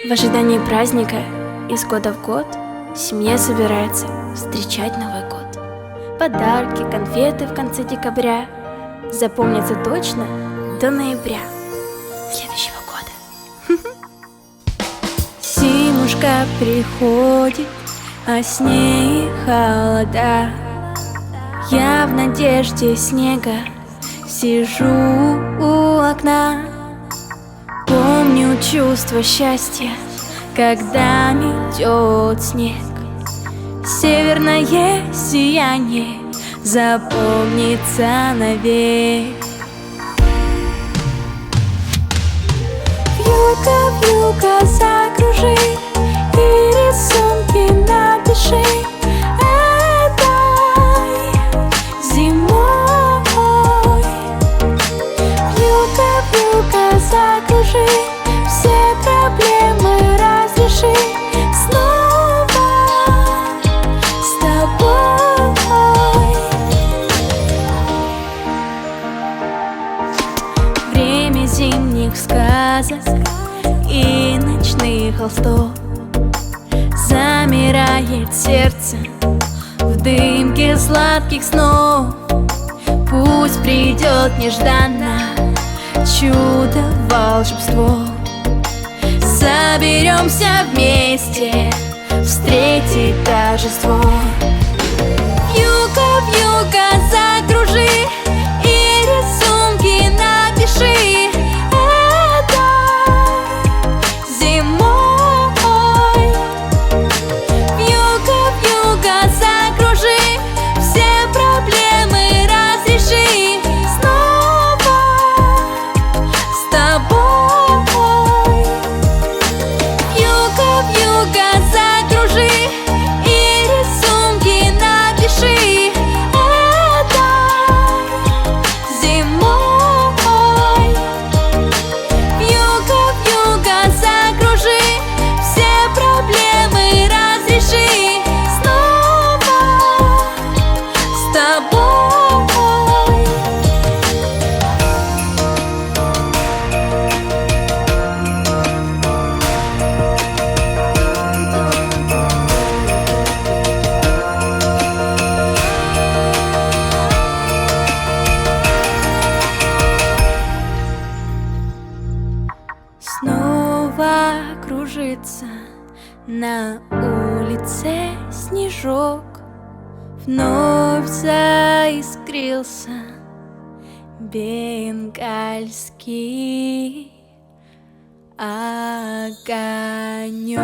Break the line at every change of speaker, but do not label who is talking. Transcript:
В ожидании праздника из года в год семья собирается встречать Новый год. Подарки, конфеты в конце декабря запомнятся точно до ноября следующего года. Зимушка приходит, а с ней холода. Я в надежде снега сижу у окна. Помню чувство счастья, когда метет снег. Северное сияние запомнится навек. Вьюга закружи и рисунки напиши этой зимой. Вьюга закружи, все проблемы разреши снова с тобой. Время зимних сказок и ночных холстов. Замирает сердце в дымке сладких снов. Пусть придет нежданно чудо, волшебство. Соберемся вместе встретить торжество. Вьюга закружи и рисунки напиши этой зимой. Вьюга закружи, все проблемы разреши снова с тобой. Вьюга закружи и рисунки напиши этой зимой. Вьюга закружи, все проблемы разреши снова с тобой. Снова кружится на улице снежок. Вновь заискрился бенгальский огонек.